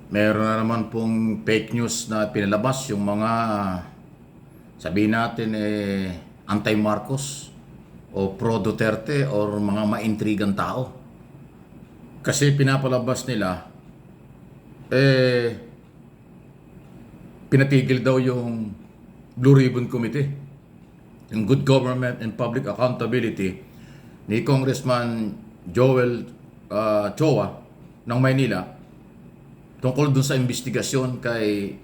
Meron na naman pong fake news na pinalabas yung mga sabihin natin anti-Marcos o pro-Duterte or mga maintrigang tao. Kasi pinapalabas nila pinatigil daw yung Blue Ribbon Committee, yung Good Government and Public Accountability ni Congressman Joel Choa ng Maynila tungkol dun sa investigasyon kay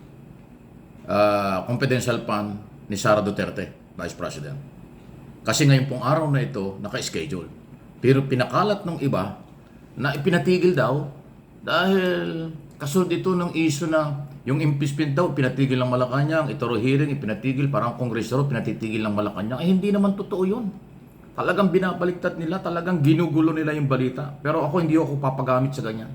confidential fund ni Sara Duterte, Vice President. Kasi ngayon pong araw na ito, naka-schedule. Pero pinakalat ng iba na ipinatigil daw dahil kasunod ito ng issue na yung impeachment daw, pinatigil ng Malacanang, ito hearing, ipinatigil, parang kongreso, pinatitigil ng Malacanang. Hindi naman totoo yun. Talagang binabaliktad nila, talagang ginugulo nila yung balita. Pero ako hindi ako papagamit sa ganyan.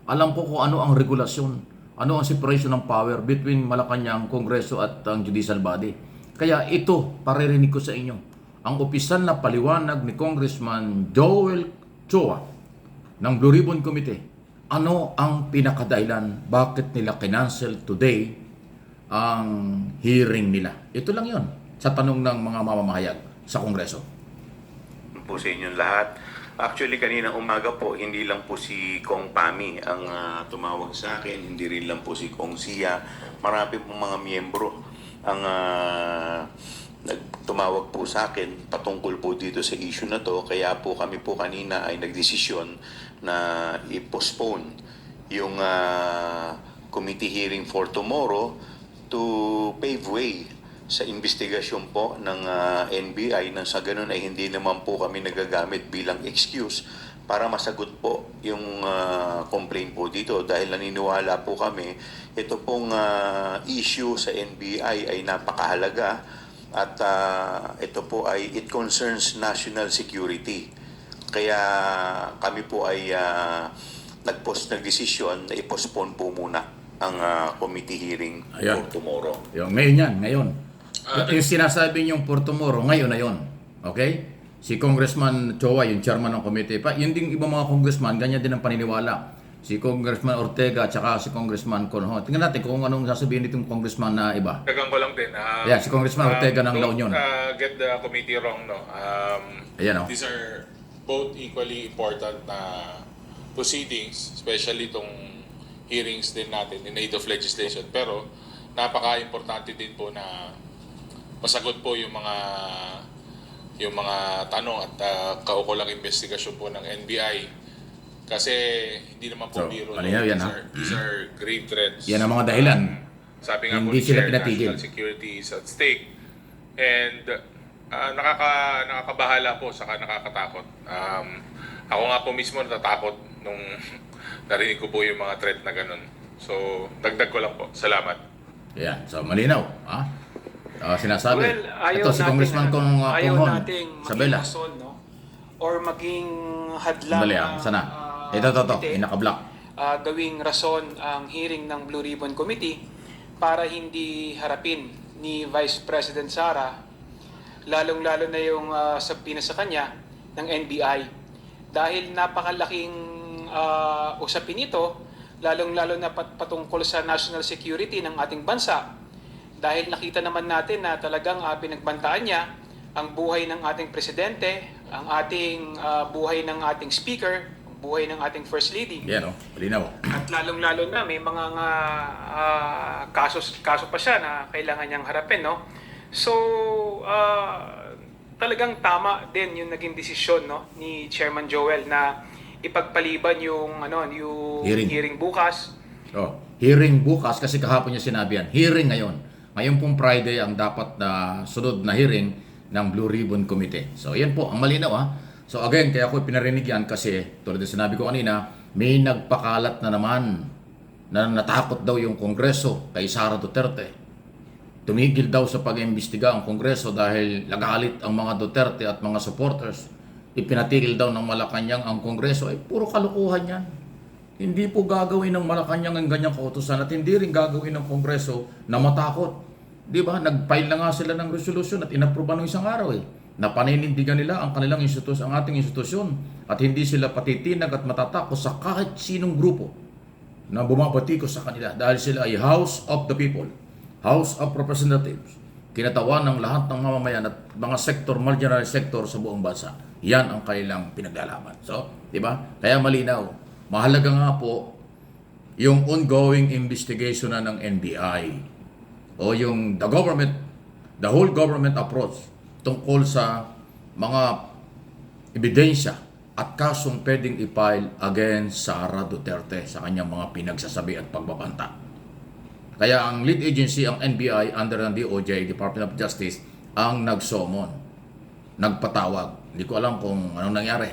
Alam ko kung ano ang regulasyon, ano ang separation ng power between Malacanang, Kongreso at ang judicial body. Kaya ito, paririnig ko sa inyo, ang opisyal na paliwanag ni Congressman Joel Choa ng Blue Ribbon Committee. Ano ang pinakadahilan bakit nila kinancel today ang hearing nila? Ito lang yon sa tanong ng mga mamamahayag sa Kongreso. Po sa inyong lahat. Actually, kanina umaga po, hindi lang po si Kong Pami ang tumawag sa akin, hindi rin lang po si Kong Sia. Marami pong mga miyembro ang nagtumawag po sa akin patungkol po dito sa issue na to. Kaya po kami po kanina ay nagdesisyon na i-postpone yung committee hearing for tomorrow to pave way sa investigasyon po ng NBI nang sa ganun ay hindi naman po kami nagagamit bilang excuse para masagot po yung complaint po dito dahil naniniwala po kami ito pong issue sa NBI ay napakahalaga at ito po ay it concerns national security. Kaya kami po ay nagdesisyon na i-postpone po muna ang committee hearing for tomorrow. Yung ngayon yan, ngayon. Yung sinasabi niyong for tomorrow, ngayon na yon. Okay? Si Congressman Choa, yung chairman ng committee, yun din ibang mga congressman, ganyan din ang paniniwala. Si Congressman Ortega at saka si Congressman Conho. Tingnan natin kung anong sasabihin nitong congressman na iba. Dagang ko lang din. Yeah, si Congressman Ortega ng La Union. Get the committee wrong, no? Ayan, These are both equally important na proceedings, especially itong hearings din natin in aid of legislation. Pero napaka-importante din po na masagot po yung mga tanong at kaukulang investigasyon po ng NBI. Kasi hindi naman po biro. These are grave threats. Yan ang mga dahilan. Sabi nga po Hindi ni sila Chair, pinatigil. national security is at stake. And nakakabahala po, saka nakakatakot. Ako nga po mismo natatakot nung narinig ko po yung mga threat na ganun. So, dagdag ko lang po. Salamat. Yan, so malinaw. Sinasabi. Well, ayaw Ito si Congressman Conghon, nating Sabela. maging rason, no? Or maging hadlang Dali, sana. Ito, naka-block. Gawing rason ang hearing ng Blue Ribbon Committee para hindi harapin ni Vice President Sara, lalong-lalo na yung subpoena sa kanya ng NBI. Dahil napakalaking usapin ito, lalong-lalo na patungkol sa national security ng ating bansa. Dahil nakita naman natin na talagang pinagbantaan niya ang buhay ng ating presidente, ang ating buhay ng ating speaker, ang buhay ng ating first lady. Yan, malinaw. At lalong-lalo na may mga kaso pa siya na kailangan niyang harapin, no? So, talagang tama din yung naging desisyon, no, ni Chairman Joel na ipagpaliban yung hearing bukas. Hearing bukas kasi kahapon niya sinabi yan. Hearing ngayon. Ngayon pong Friday ang dapat na sunod na hearing ng Blue Ribbon Committee. So, yan po, ang malinaw So, again, kaya ako pinarinig yan kasi, tulad ng sinabi ko kanina, may nagpakalat na naman na natakot daw yung Kongreso kay Sara Duterte. Tumigil daw sa pag-imbestiga ang Kongreso dahil nagalit ang mga Duterte at mga supporters. Ipinatigil daw ng Malacanang ang Kongreso. Ay, puro kalukuhan yan. Hindi po gagawin ng Malacanang ang ganyang kautusan at hindi rin gagawin ng Kongreso na matakot. Di ba? Nag-file na nga sila ng resolution at inapruban ng isang araw na paninindigan nila ang kanilang institusyon, ang ating institusyon at hindi sila patitinag at matatakot sa kahit sinong grupo. na bumabatikos sa kanila dahil sila ay House of the People, House of Representatives, kinatawan ng lahat ng mamamayan at mga sector, marginalized sector sa buong bansa. Yan ang kanilang pinaglalaban. So, di ba? Kaya malinaw. Mahalaga nga po yung ongoing investigation na ng NBI o yung the whole government approach tungkol sa mga ebidensya at kasong pwedeng i-file against Sara Duterte sa kanyang mga pinagsasabi at pagbabanta. Kaya ang lead agency, ang NBI, under ng DOJ, Department of Justice, ang nagsummon, nagpatawag. Hindi ko alam kung anong nangyari.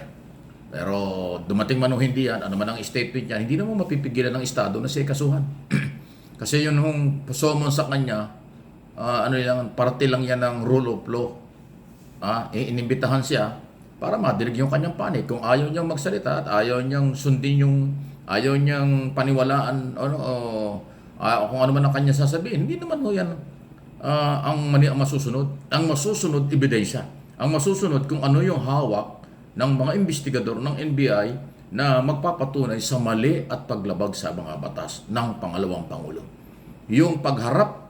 Pero dumating man o hindi yan, ano man ang statement niya, hindi naman mapipigilan ng Estado na siya kasuhan. Kasi yun yung summon sa kanya, parte lang yan ng rule of law. Inimbitahan siya para madinig yung kanyang panig. Kung ayaw niyang magsalita at ayaw niyang sundin ayaw niyang paniwalaan, kung ano man ang kanya sasabihin, hindi naman ho yan ang masusunod. Ang masusunod, ebidensya. Ang masusunod kung ano yung hawak ng mga investigador ng NBI na magpapatunay sa mali at paglabag sa mga batas ng pangalawang Pangulo. Yung pagharap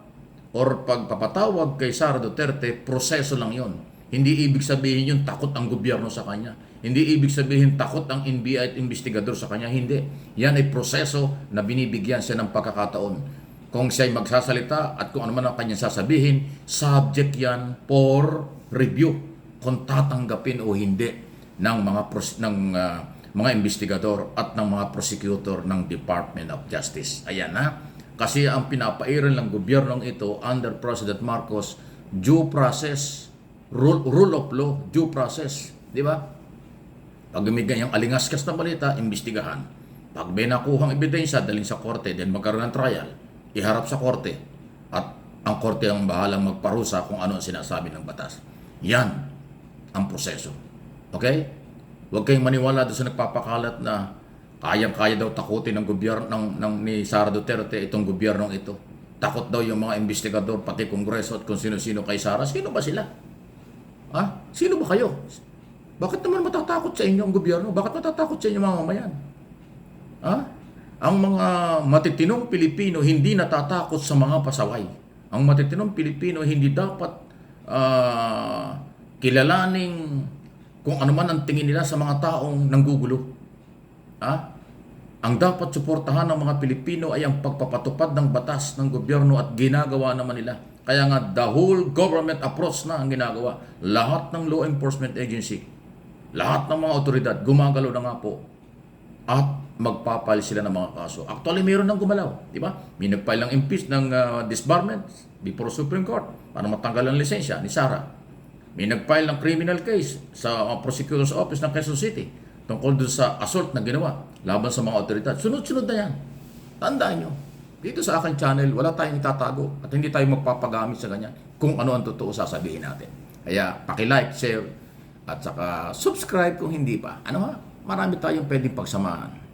or pagpapatawag kay Sara Duterte, proseso lang yon. Hindi ibig sabihin yung takot ang gobyerno sa kanya. Hindi ibig sabihin takot ang NBI at investigador sa kanya. Hindi. Yan ay proseso na binibigyan siya ng pagkakataon. Kung siya'y magsasalita at kung ano man ang kanyang sasabihin, subject yan for review. Kung tatanggapin o hindi ng mga investigador at ng mga prosecutor ng Department of Justice. Ayan na. Kasi ang pinapairal ng gobyernong ito under President Marcos, due process, rule of law, due process. Di ba? Pag may ganyang alingaskas na balita, imbestigahan. Pag may nakuhang ebidensya, dalhin sa korte, then magkaroon ng trial, iharap sa korte. At ang korte ang bahalang magparusa kung ano ang sinasabi ng batas. Yan ang proseso. Okay? Huwag kayong maniwala doon sa nagpapakalat na kayang-kaya daw takutin ng gobyerno ni Sara Duterte itong gobyernong ito. Takot daw yung mga investigador, pati Kongreso at kung sino-sino kay Sara. Sino ba sila? Sino ba kayo? Bakit naman matatakot sa inyo ang gobyerno? Bakit matatakot sa inyo mga mamayan? Ang mga matitinong Pilipino hindi natatakot sa mga pasaway. Ang matitinong Pilipino hindi dapat kilalaning kung ano man ang tingin nila sa mga taong nanggugulo. Ang dapat suportahan ng mga Pilipino ay ang pagpapatupad ng batas ng gobyerno at ginagawa naman nila. Kaya nga the whole government approach na ang ginagawa. Lahat ng law enforcement agency, lahat ng mga otoridad, gumagalaw na nga po. At magpapile sila ng mga kaso. Actually, mayroon nang gumalaw. Di ba? May nagpile ng disbarment before Supreme Court para matanggal ang lisensya ni Sara. May nagfile ng criminal case sa prosecutor's office ng Quezon City tungkol doon sa assault na ginawa laban sa mga otoridad. Sunod-sunod na yan. Tandaan nyo, dito sa aking channel, wala tayong itatago at hindi tayo magpapagamit sa ganyan kung ano ang totoo sasabihin natin. Kaya, paki-like, share, at saka subscribe kung hindi pa. Marami tayong pwedeng pagsamahan.